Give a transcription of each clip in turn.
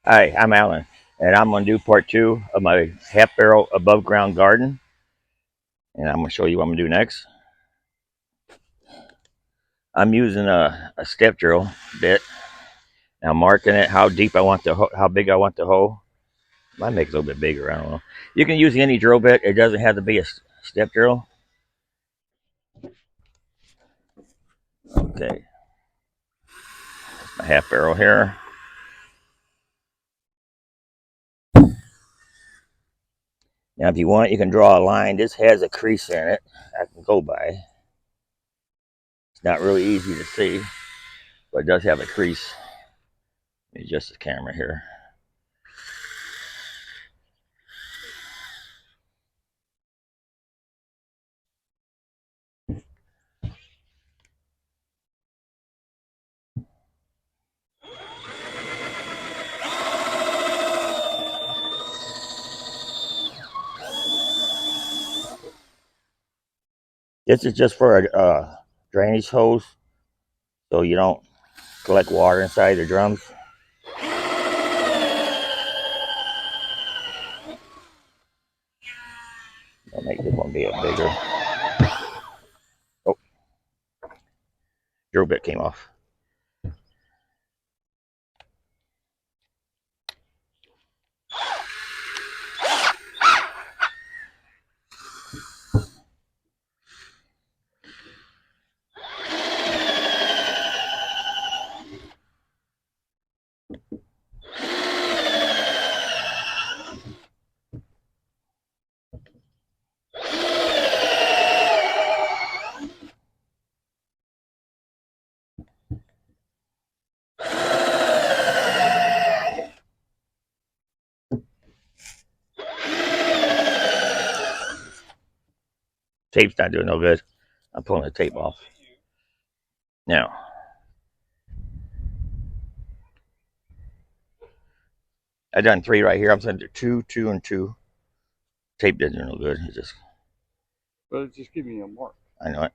Hi, I'm Alan, and I'm going to do part two of my half barrel above ground garden. And I'm going to show you what I'm going to do next. I'm using a step drill bit. And I'm marking it how deep I want the how big I want the hole. Might make it a little bit bigger. I don't know. You can use any drill bit. It doesn't have to be a step drill. Okay, my half barrel here. Now, if you want, you can draw a line. This has a crease in it. I can go by. It's not really easy to see, but it does have a crease. Let me adjust the camera here. This is just for a drainage hose, so you don't collect water inside the drums. I'll make this one be a bigger. Oh, drill bit came off. Tape's not doing no good. I'm pulling the tape off. Now, I done 3 right here. I'm going to do 2, 2, and 2. Tape doesn't do no good. It just. But it's just giving you a mark. I know it.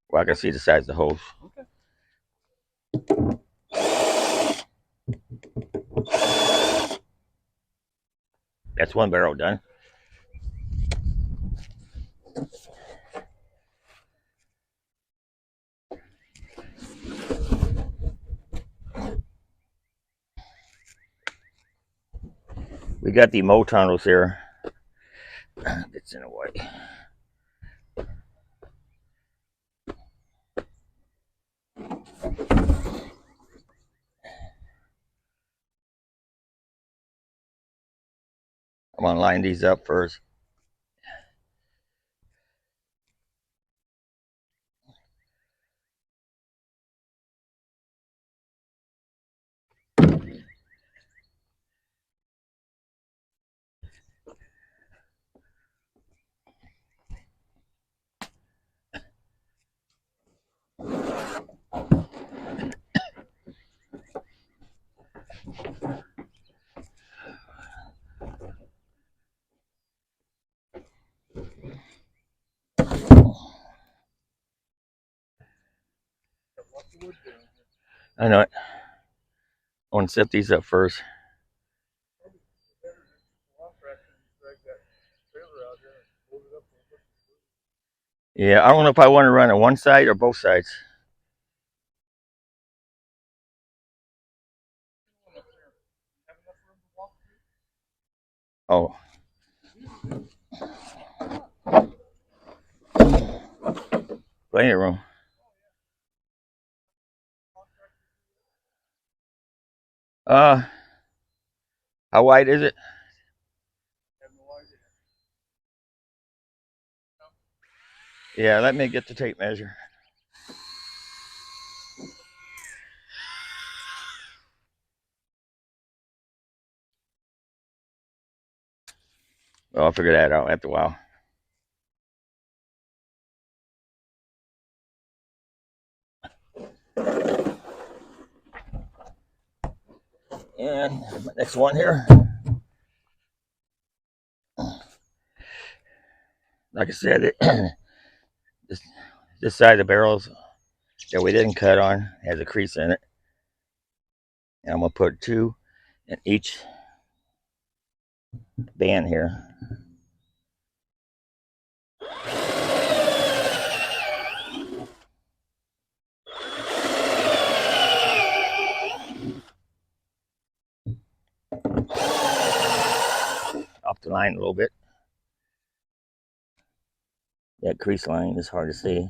Well, I can see the size of the hose. Okay. That's one barrel done. We got the mow tunnels here. It's in the way. I'm going to line these up first. I know it. I want to set these up first. Yeah, I don't know if I want to run on one side or both sides. Oh. Plenty of room. How wide is it? Yeah, let me get the tape measure. Well, I'll figure that out after a while. And my next one here. Like I said, this, this side of the barrels that we didn't cut on has a crease in it. And I'm going to put 2 in each band here. Off the line a little bit. That crease line is hard to see.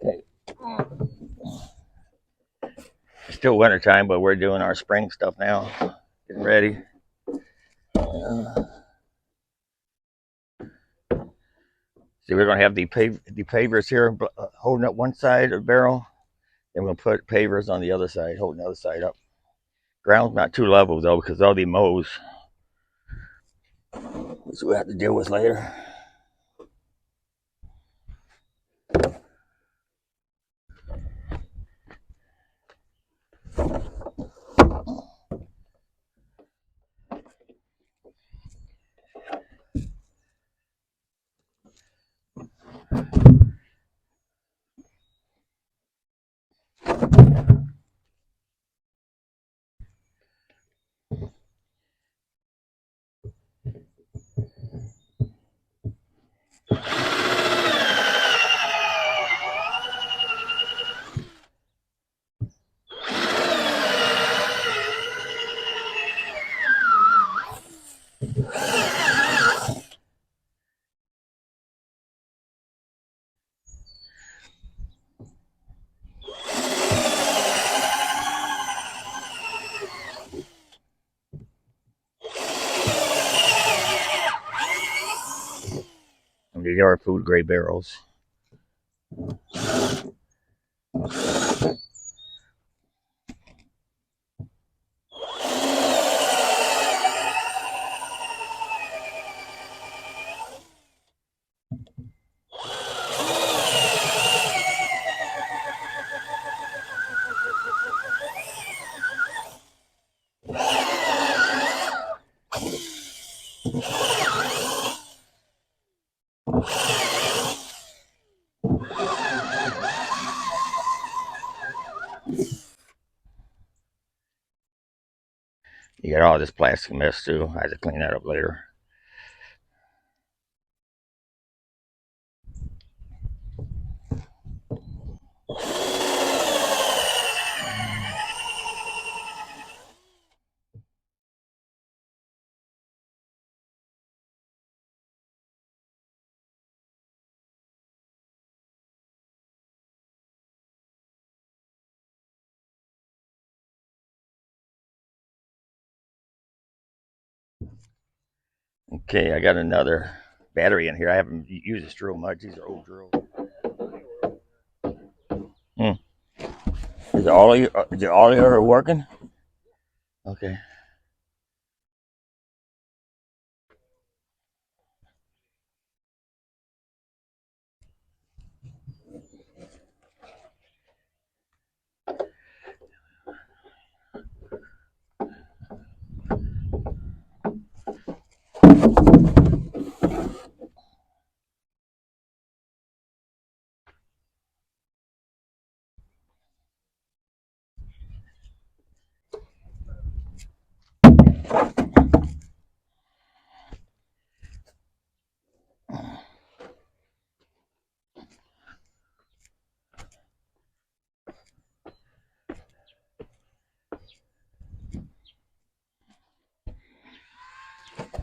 Okay. It's still winter time, but we're doing our spring stuff now. Getting ready. See, we're going to have the pavers here holding up one side of the barrel. Then we'll put pavers on the other side, holding the other side up. Ground's not too level though, because all the mows, which we'll have to deal with later. And these are food grade barrels. You got all this plastic mess too. I have to clean that up later. Okay, I got another battery in here. I haven't used this drill much. These are old drills. Hmm. Is all of you are working? Okay.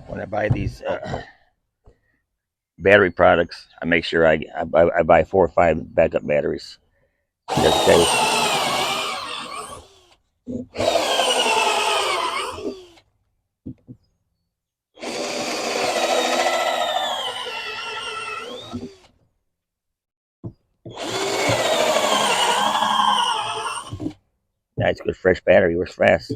When I buy these battery products, I make sure I buy 4 or 5 backup batteries just in case. Nice, good fresh battery works fast.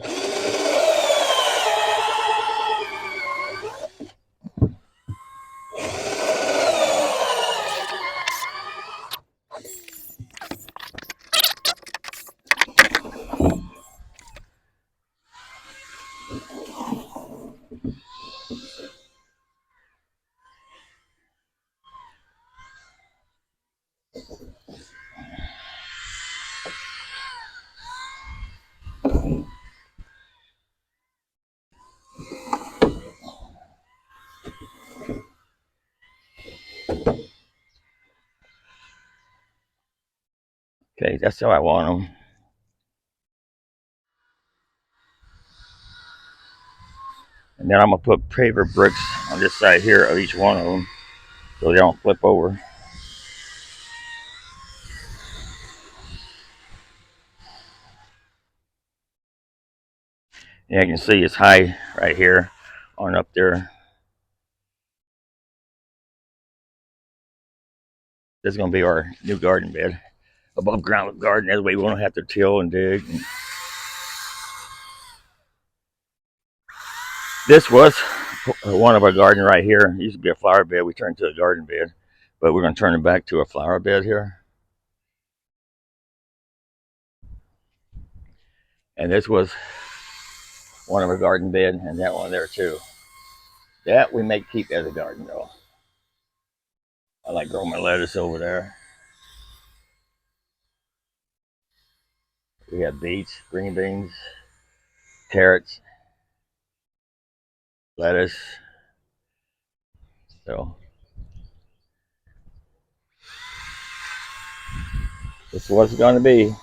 Okay, that's how I want them. And then I'm gonna put paver bricks on this side here of each one of them so they don't flip over. And you can see it's high right here on up there. This is gonna be our new garden bed, above ground garden. That way we won't have to till and dig. This was one of our garden right here. It used to be a flower bed. We turned to a garden bed, but we're gonna turn it back to a flower bed here. And this was one of our garden bed, and that one there too. That we may keep as a garden though. I like growing my lettuce over there. We have beets, green beans, carrots, lettuce. So this is what it's going to be.